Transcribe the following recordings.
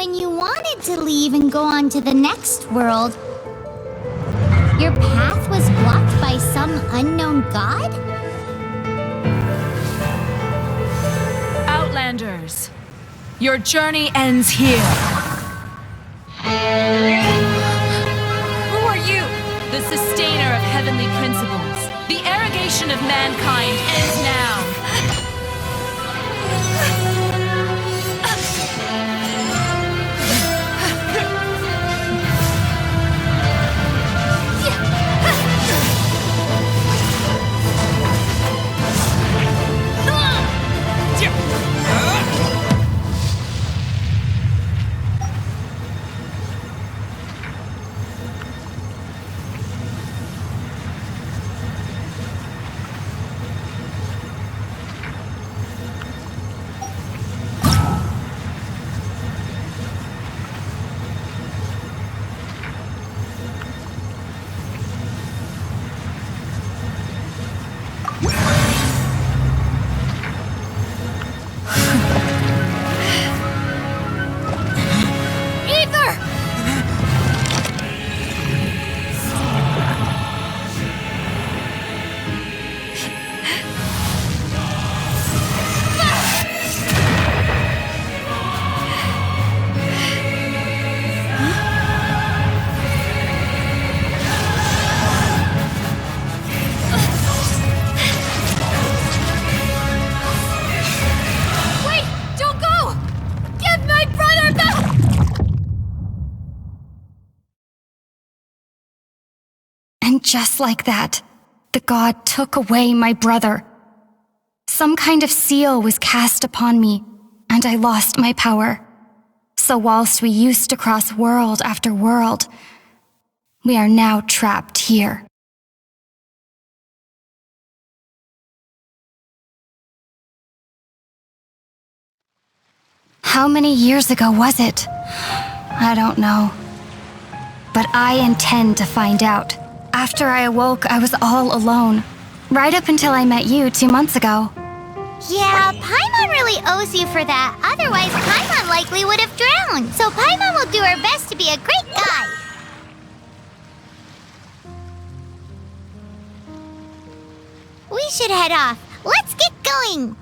when you wanted to leave and go on to the next world, your path was blocked by some unknown god? Outlanders, your journey ends here. Who are you? The sustainer of heavenly principles. The arrogation of mankind ends now. And just like that, the god took away my brother. Some kind of seal was cast upon me, and I lost my power. So whilst we used to cross world after world, we are now trapped here. How many years ago was it? I don't know. But I intend to find out. After I awoke, I was all alone. Right up until I met you 2 months ago. Yeah, Paimon really owes you for that. Otherwise, Paimon likely would have drowned. So Paimon will do her best to be a great guide. We should head off. Let's get going.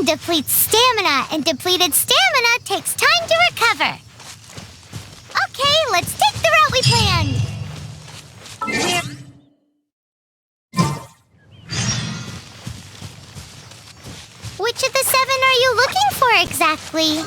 Depletes stamina, and depleted stamina takes time to recover. Okay, let's take the route we planned. Which of the 7 are you looking for exactly?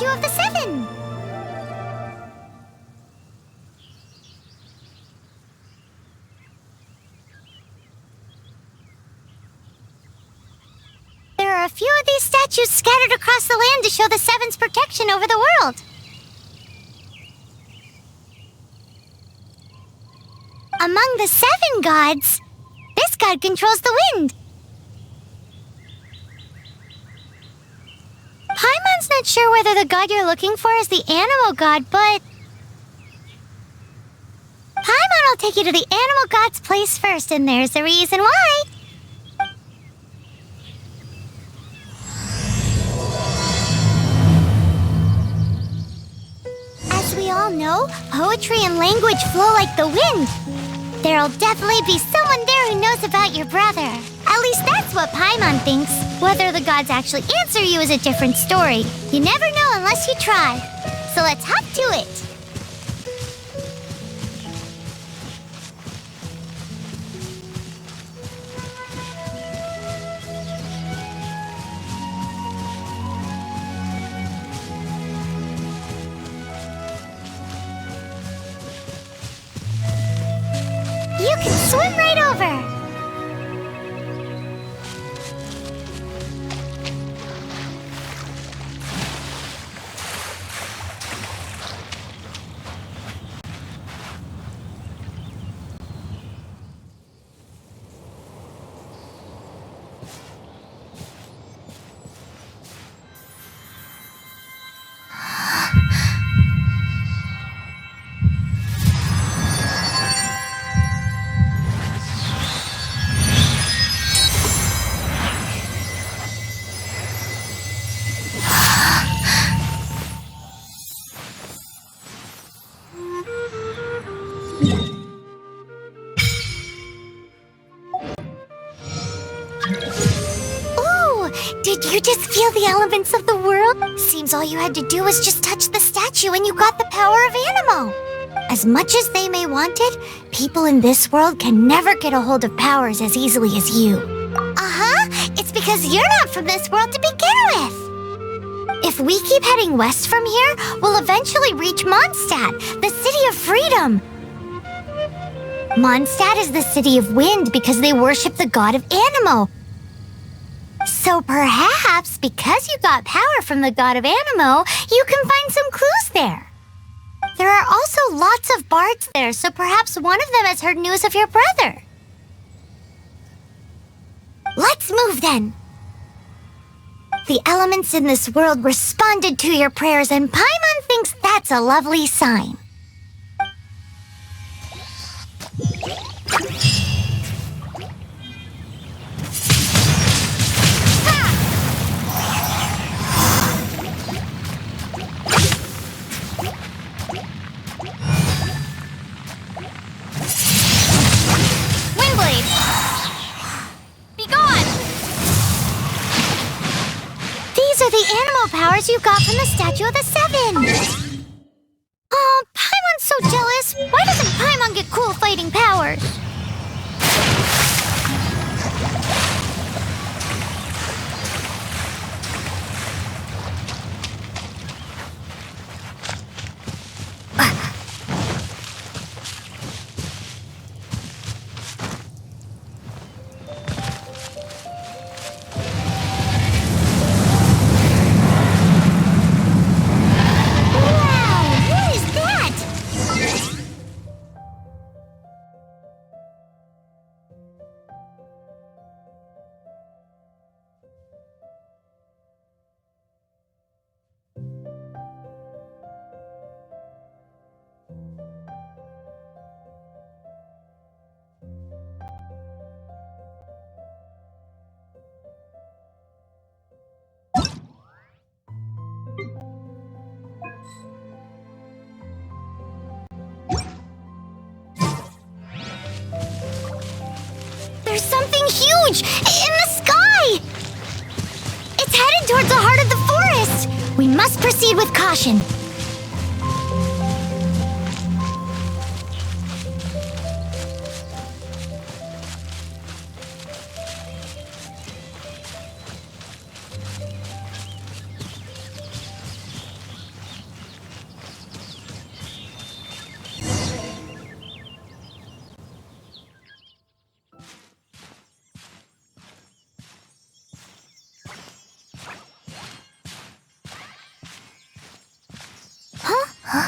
Of the 7. There are a few of these statues scattered across the land to show the 7's protection over the world. Among the 7 gods, this god controls the wind. Paimon's not not sure whether the god you're looking for is the animal god, but... Paimon will take you to the animal god's place first, and there's the reason why. As we all know, poetry and language flow like the wind. There'll definitely be someone there who knows about your brother. At least that's what Paimon thinks. Whether the gods actually answer you is a different story. You never know unless you try. So let's hop to it. You can swim right over. Did you just feel the elements of the world? Seems all you had to do was just touch the statue and you got the power of Animo. As much as they may want it, people in this world can never get a hold of powers as easily as you. It's because you're not from this world to begin with. If we keep heading west from here, we'll eventually reach Mondstadt, the city of freedom. Mondstadt is the city of wind because they worship the god of Animo. So perhaps, because you got power from the god of Animo, you can find some clues there. There are also lots of bards there, so perhaps one of them has heard news of your brother. Let's move then. The elements in this world responded to your prayers, and Paimon thinks that's a lovely sign. These are the animal powers you got from the Statue of the Seven. Oh, Paimon's so jealous. Why doesn't Paimon get cool fighting powers? There's something huge in the sky! It's headed towards the heart of the forest! We must proceed with caution.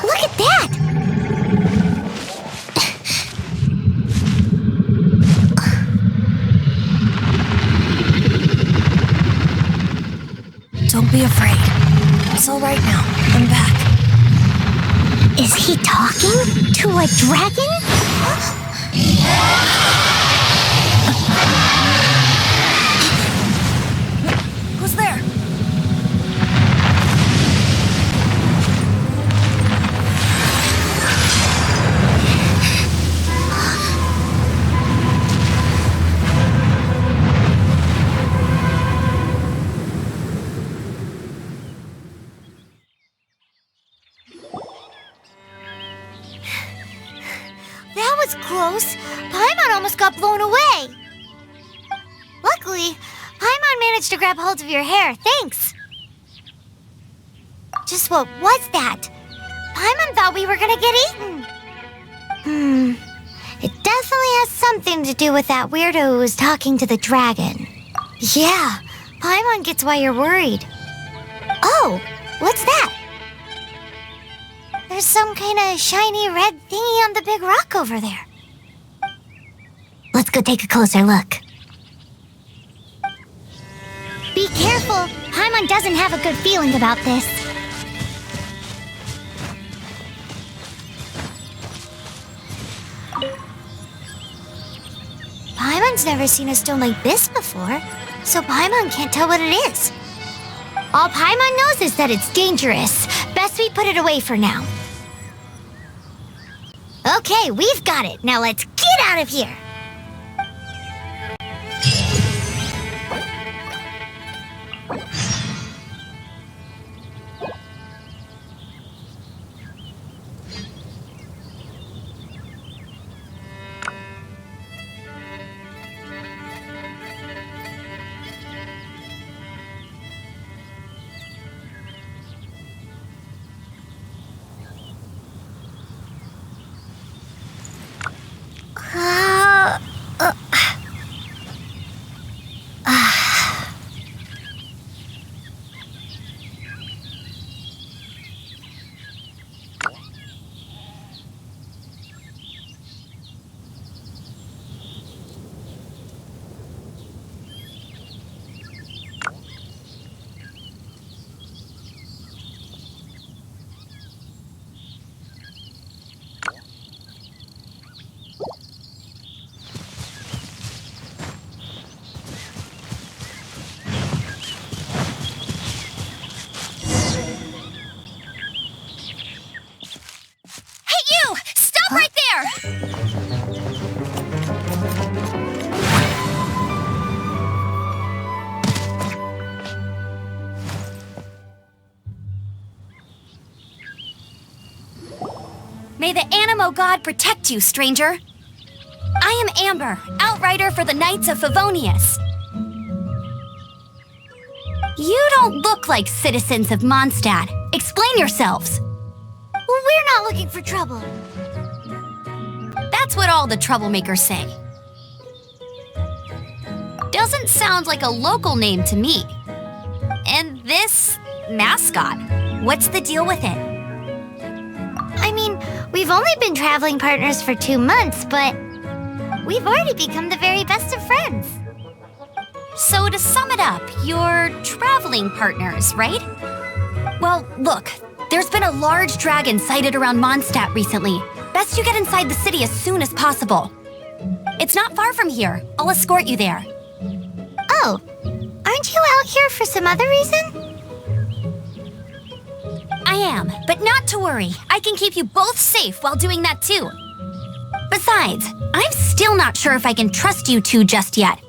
Look at that! Don't be afraid. It's all right now. I'm back. Is he talking to a dragon? Who's there? That was close. Paimon almost got blown away. Luckily, Paimon managed to grab hold of your hair. Thanks. Just what was that? Paimon thought we were gonna get eaten. It definitely has something to do with that weirdo who was talking to the dragon. Yeah, Paimon gets why you're worried. Oh, what's that? There's some kind of shiny red thingy on the big rock over there. Let's go take a closer look. Be careful! Paimon doesn't have a good feeling about this. Paimon's never seen a stone like this before, so Paimon can't tell what it is. All Paimon knows is that it's dangerous. Best we put it away for now. Okay, we've got it. Now let's get out of here. May the Animo God protect you, stranger. I am Amber, outrider for the Knights of Favonius. You don't look like citizens of Mondstadt. Explain yourselves. Well, we're not looking for trouble. That's what all the troublemakers say. Doesn't sound like a local name to me. And this mascot, what's the deal with it? I mean, we've only been traveling partners for 2 months, but we've already become the very best of friends. So to sum it up, you're traveling partners, right? Well, look, there's been a large dragon sighted around Mondstadt recently. Best you get inside the city as soon as possible. It's not far from here. I'll escort you there. Oh, aren't you out here for some other reason? I am, but not to worry. I can keep you both safe while doing that too. Besides, I'm still not sure if I can trust you two just yet.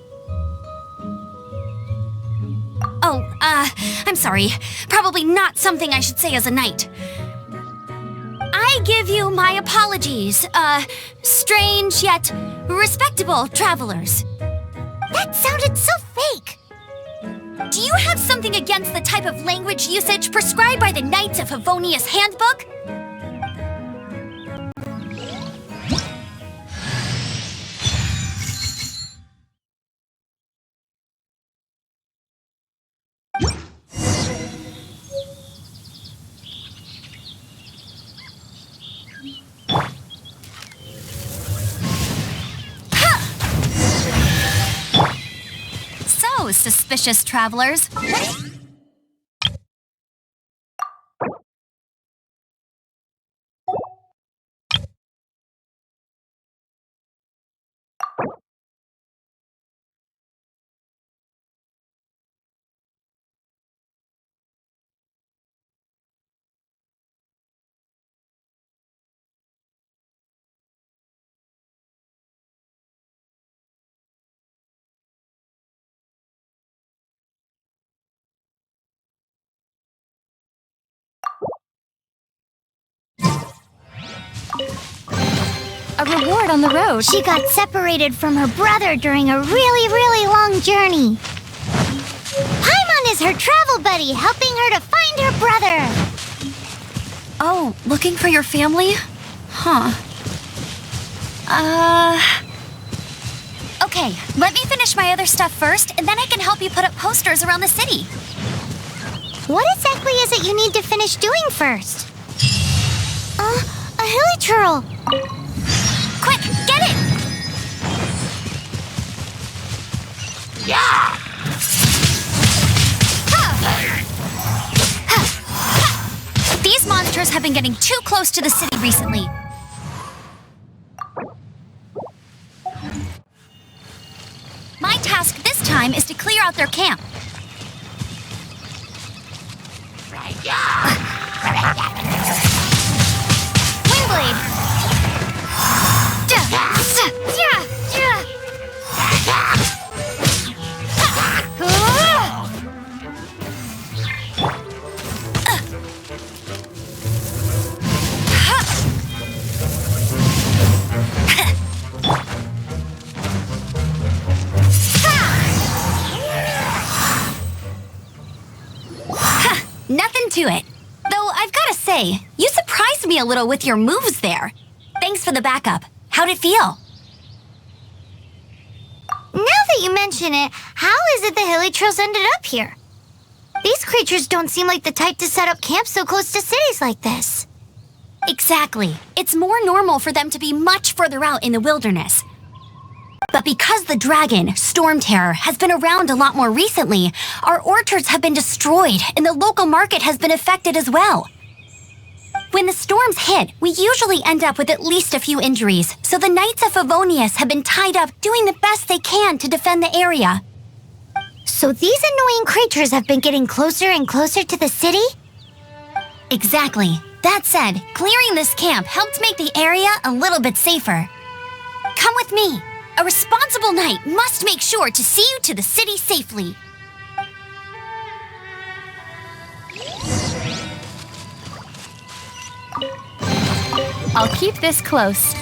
Oh, I'm sorry. Probably not something I should say as a knight. I give you my apologies, strange yet respectable travelers. That sounded so fake. Do you have something against the type of language usage prescribed by the Knights of Favonius Handbook? So, suspicious travelers. a reward on the road. She got separated from her brother during a really, really long journey. Paimon is her travel buddy, helping her to find her brother. Oh, looking for your family? Huh. Okay, let me finish my other stuff first, and then I can help you put up posters around the city. What exactly is it you need to finish doing first? A hilichurl. Quick, get it! Yeah! These monsters have been getting too close to the city recently. My task this time is to clear out their camp. Windblade! Nothing to it. Though I've gotta say, you surprised me a little with your moves there. Thanks for the backup. How'd it feel? Now that you mention it, how is it the hilichurls ended up here? These creatures don't seem like the type to set up camp so close to cities like this. Exactly. It's more normal for them to be much further out in the wilderness. But because the dragon, Storm Terror, has been around a lot more recently, our orchards have been destroyed and the local market has been affected as well. When the storms hit, we usually end up with at least a few injuries, so the Knights of Favonius have been tied up doing the best they can to defend the area. So these annoying creatures have been getting closer and closer to the city? Exactly. That said, clearing this camp helped make the area a little bit safer. Come with me. A responsible knight must make sure to see you to the city safely. I'll keep this close.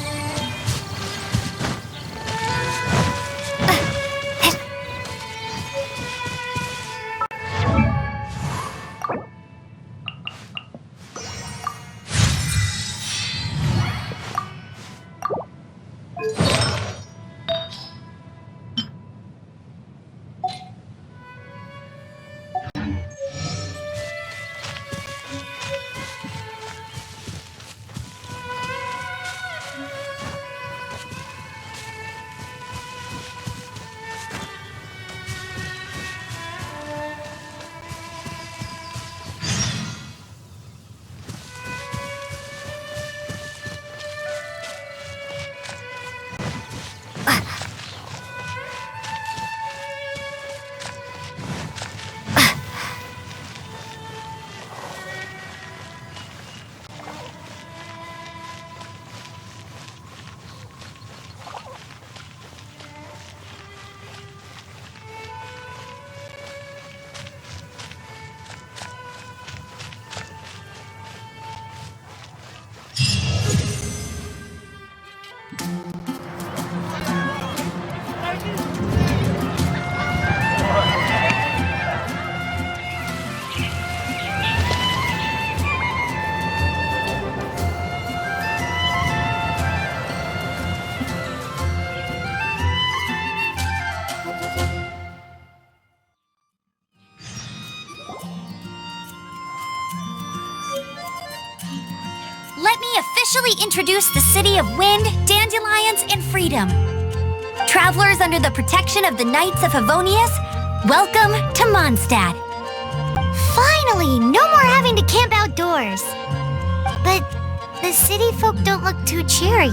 Let me officially introduce the city of wind, dandelions, and freedom. Travelers under the protection of the Knights of Favonius, welcome to Mondstadt. Finally, no more having to camp outdoors. But the city folk don't look too cheery.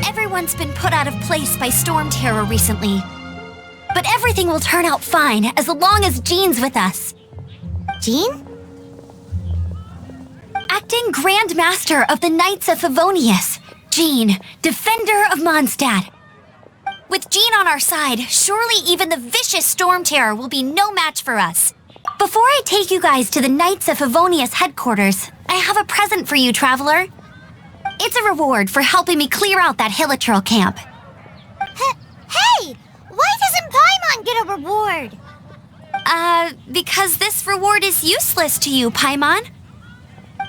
Everyone's been put out of place by Storm Terror recently. But everything will turn out fine as long as Jean's with us. Jean? Acting Grand Master of the Knights of Favonius, Jean, Defender of Mondstadt. With Jean on our side, surely even the vicious Storm Terror will be no match for us. Before I take you guys to the Knights of Favonius headquarters, I have a present for you, Traveler. It's a reward for helping me clear out that Hilitril camp. Hey! Why doesn't Paimon get a reward? Because this reward is useless to you, Paimon.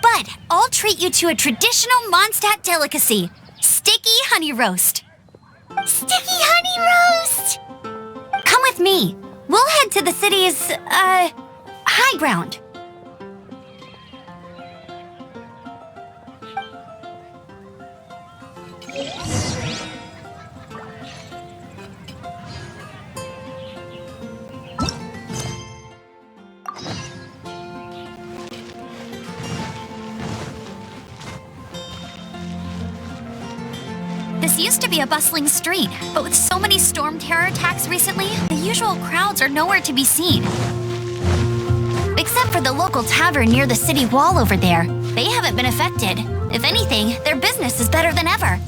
But I'll treat you to a traditional Mondstadt delicacy, sticky honey roast. Sticky honey roast! Come with me. We'll head to the city's, high ground. This used to be a bustling street, but with so many storm terror attacks recently, the usual crowds are nowhere to be seen. Except for the local tavern near the city wall over there. They haven't been affected. If anything, their business is better than ever.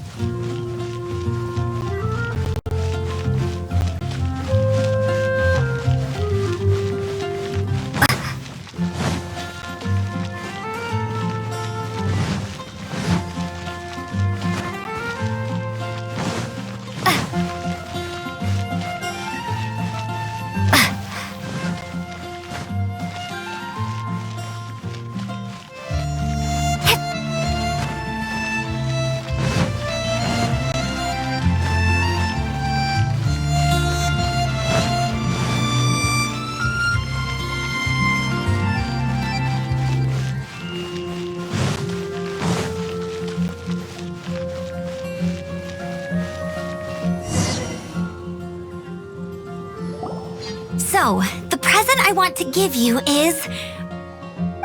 So, the present I want to give you is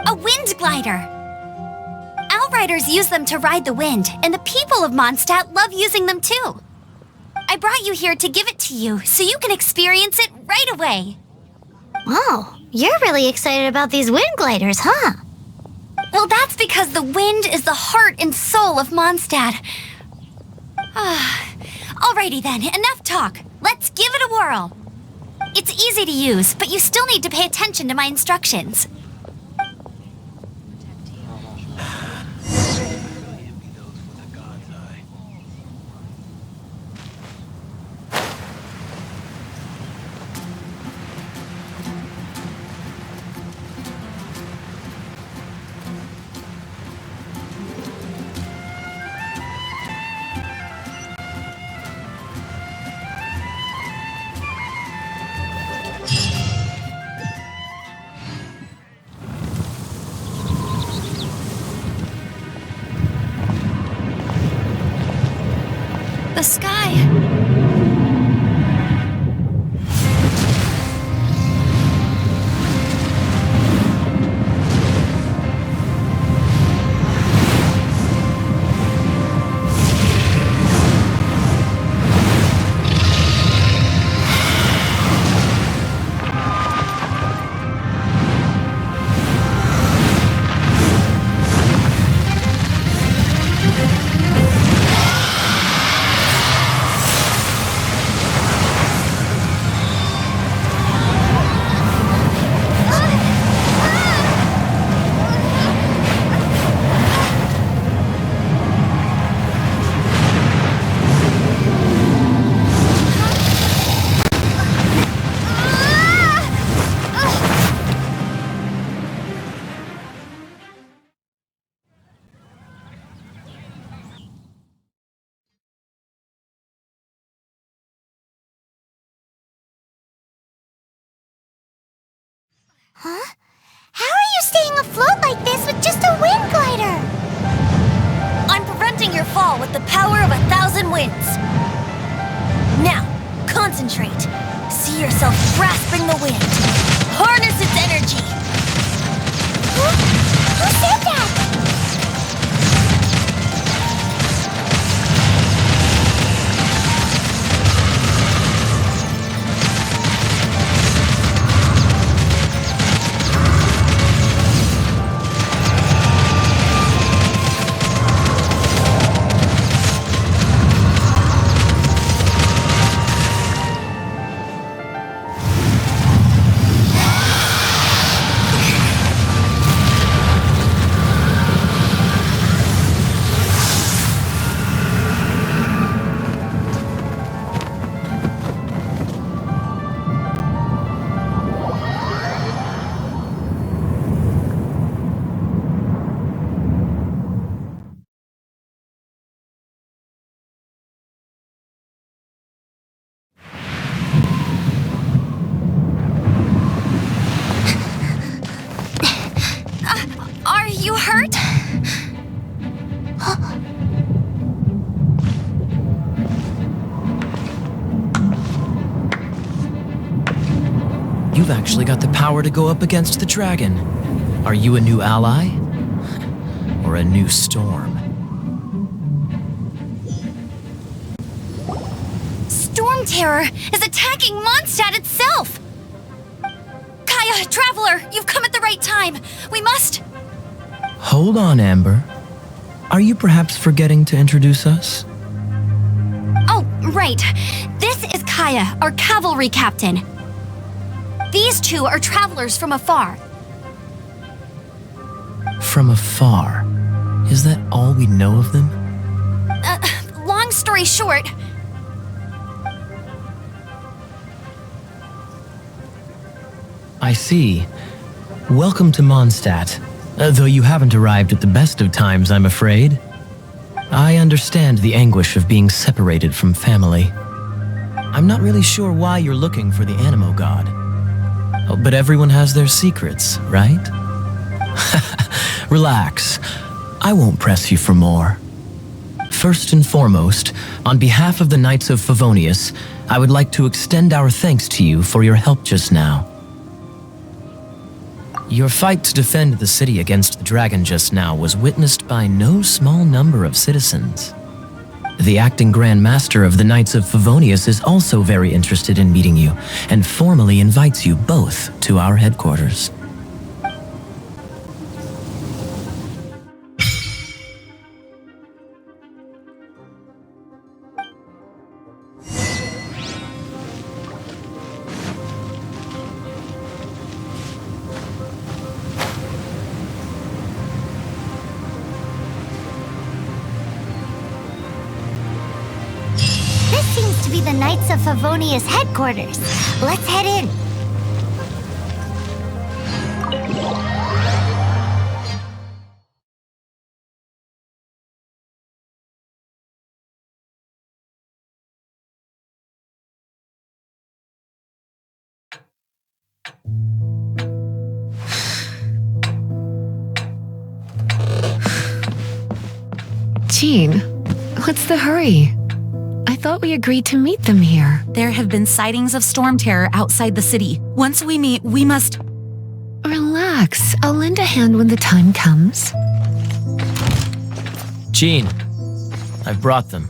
a wind glider. Outriders use them to ride the wind, and the people of Mondstadt love using them too. I brought you here to give it to you so you can experience it right away. Oh, you're really excited about these wind gliders, huh? Well, that's because the wind is the heart and soul of Mondstadt. Alrighty then, enough talk. Let's give it a whirl. It's easy to use, but you still need to pay attention to my instructions. The sky. Huh? How are you staying afloat like this with just a wind glider? I'm preventing your fall with the power of 1,000 winds. Now, concentrate. See yourself grasping the wind. Harness its energy. Who said that? You hurt? You've actually got the power to go up against the dragon. Are you a new ally? Or a new storm? Storm Terror is attacking Mondstadt itself! Kaya, Traveler, you've come at the right time. We must... Hold on, Amber. Are you perhaps forgetting to introduce us? Oh, right. This is Kaya, our cavalry captain. These two are travelers from afar. From afar? Is that all we know of them? Long story short... I see. Welcome to Mondstadt. Though you haven't arrived at the best of times, I'm afraid. I understand the anguish of being separated from family. I'm not really sure why you're looking for the Animo God. Oh, but everyone has their secrets, right? Relax. I won't press you for more. First and foremost, on behalf of the Knights of Favonius, I would like to extend our thanks to you for your help just now. Your fight to defend the city against the dragon just now was witnessed by no small number of citizens. The acting Grand Master of the Knights of Favonius is also very interested in meeting you, and formally invites you both to our headquarters. This seems to be the Knights of Favonius headquarters. Let's head in. Jean, what's the hurry? I thought we agreed to meet them here. There have been sightings of storm terror outside the city. Once we meet, we must... Relax, I'll lend a hand when the time comes. Jean, I've brought them.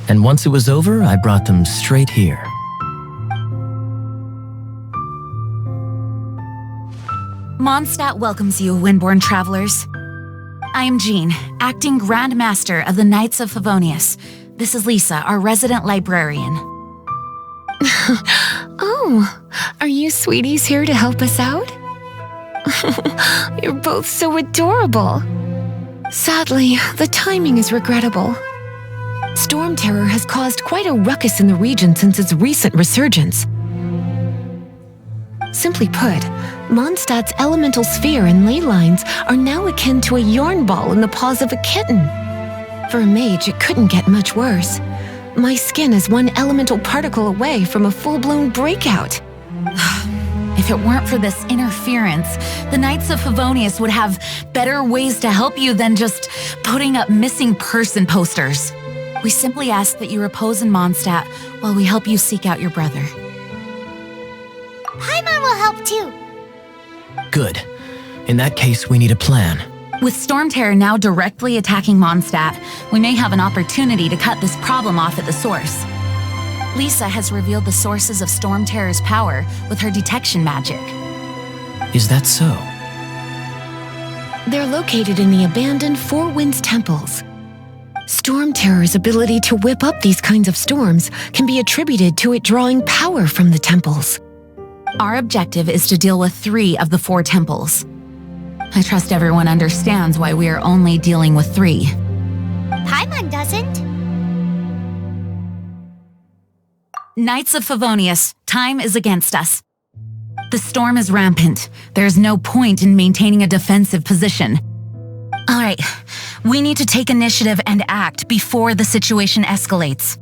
And once it was over, I brought them straight here. Mondstadt welcomes you, Windborn travelers. I am Jean, acting Grand Master of the Knights of Favonius. This is Lisa, our resident librarian. Oh, are you sweeties here to help us out? You're both so adorable. Sadly, the timing is regrettable. Storm Terror has caused quite a ruckus in the region since its recent resurgence. Simply put, Mondstadt's elemental sphere and ley lines are now akin to a yarn ball in the paws of a kitten. For a mage, it couldn't get much worse. My skin is one elemental particle away from a full-blown breakout. If it weren't for this interference, the Knights of Favonius would have better ways to help you than just putting up missing person posters. We simply ask that you repose in Mondstadt while we help you seek out your brother. Paimon will help too. Good. In that case, we need a plan. With Storm Terror now directly attacking Mondstadt, we may have an opportunity to cut this problem off at the source. Lisa has revealed the sources of Storm Terror's power with her detection magic. Is that so? They're located in the abandoned Four Winds temples. Storm Terror's ability to whip up these kinds of storms can be attributed to it drawing power from the temples. Our objective is to deal with 3 of the 4 temples. I trust everyone understands why we are only dealing with 3. Paimon doesn't. Knights of Favonius, time is against us. The storm is rampant. There's no point in maintaining a defensive position. All right, we need to take initiative and act before the situation escalates.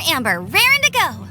Amber, raring to go.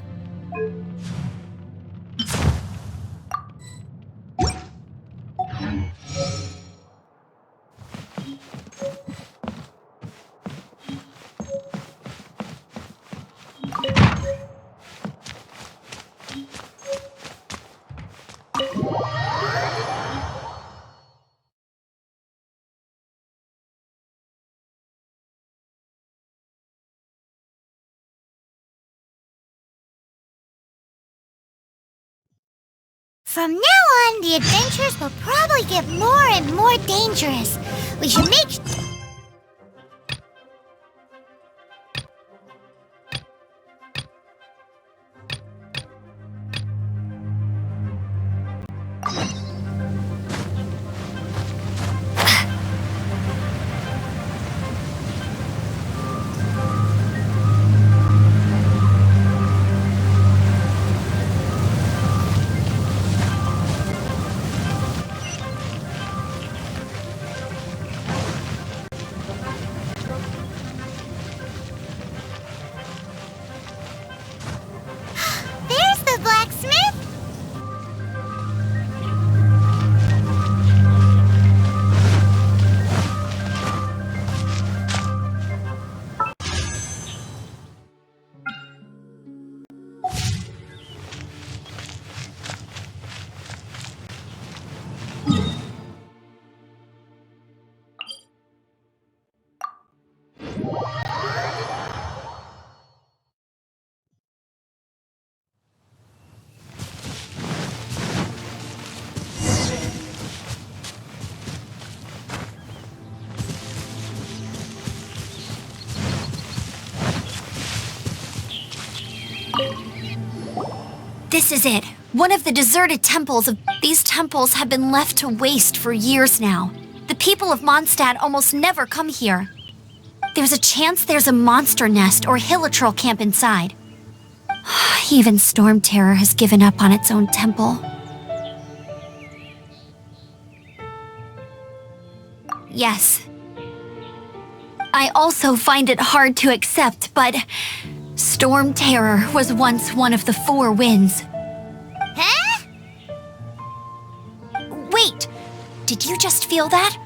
From now on, the adventures will probably get more and more dangerous. We should make... There's the blacksmith! This is it. One of the deserted temples. These temples have been left to waste for years now. The people of Mondstadt almost never come here. There's a chance there's a monster nest or hilitrol camp inside. Even Storm Terror has given up on its own temple. Yes. I also find it hard to accept, but Storm Terror was once one of the four winds. Huh? Wait, did you just feel that?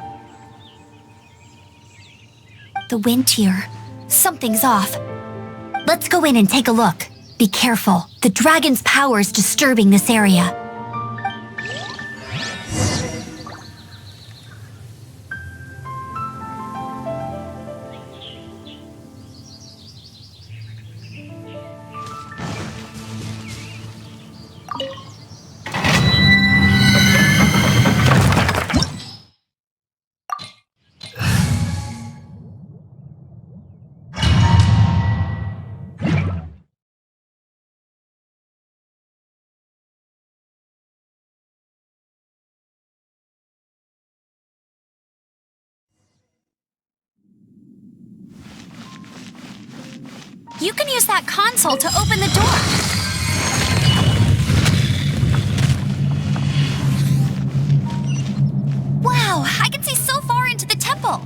The wind here. Something's off. Let's go in and take a look. Be careful. The dragon's power is disturbing this area. You can use that console to open the door. Wow, I can see so far into the temple.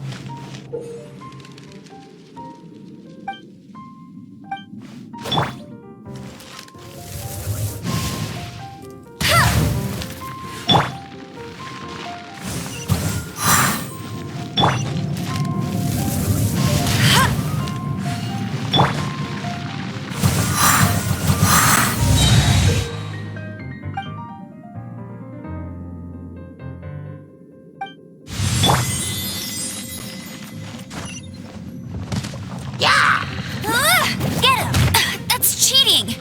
Get him! That's cheating!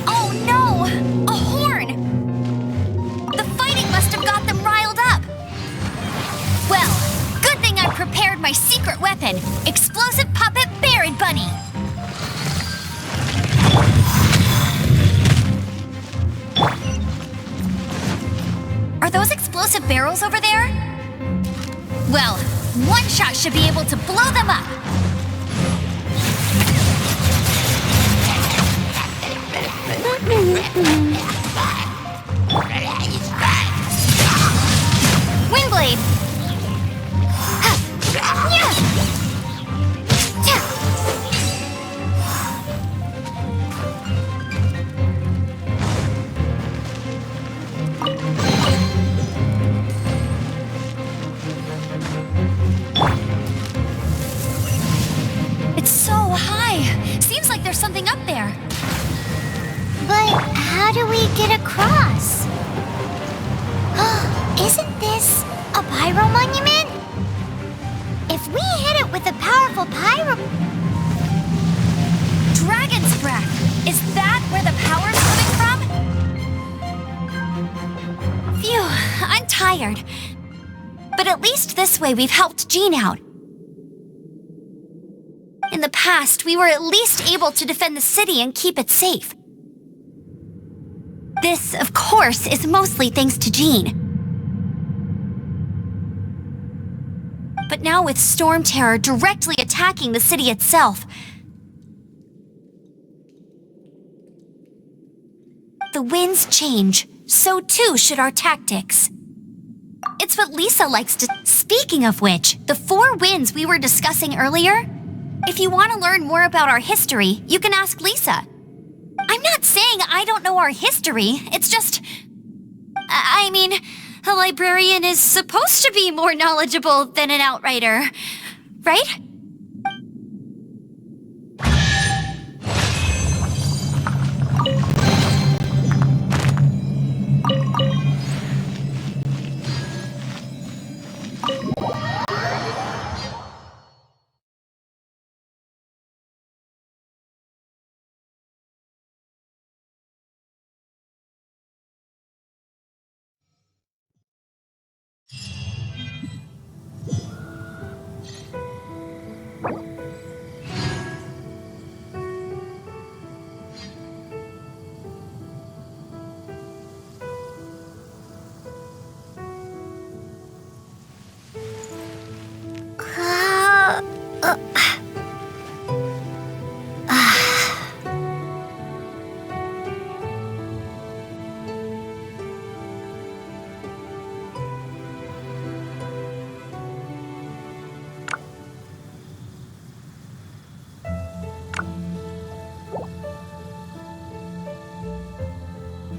Oh no! A horn! The fighting must have got them riled up. Well, good thing I prepared my secret weapon, explosive puppet Barrett Bunny. Are those explosive barrels over there? Well, one shot should be able to blow them up. Windblade! It's so high. Seems like there's something up there. But how do we get across? Isn't this a pyro monument? If we hit it with a powerful pyro... Dragon's breath! Is that where the power's coming from? Phew, I'm tired. But at least this way we've helped Jean out. In the past, we were at least able to defend the city and keep it safe. This, of course, is mostly thanks to Jean. But now with Storm Terror directly attacking the city itself, the winds change, so too should our tactics. It's what Lisa likes to... Speaking of which, the 4 winds we were discussing earlier, if you want to learn more about our history, you can ask Lisa. I'm not saying I don't know our history, it's just... I mean, a librarian is supposed to be more knowledgeable than an outrider, right?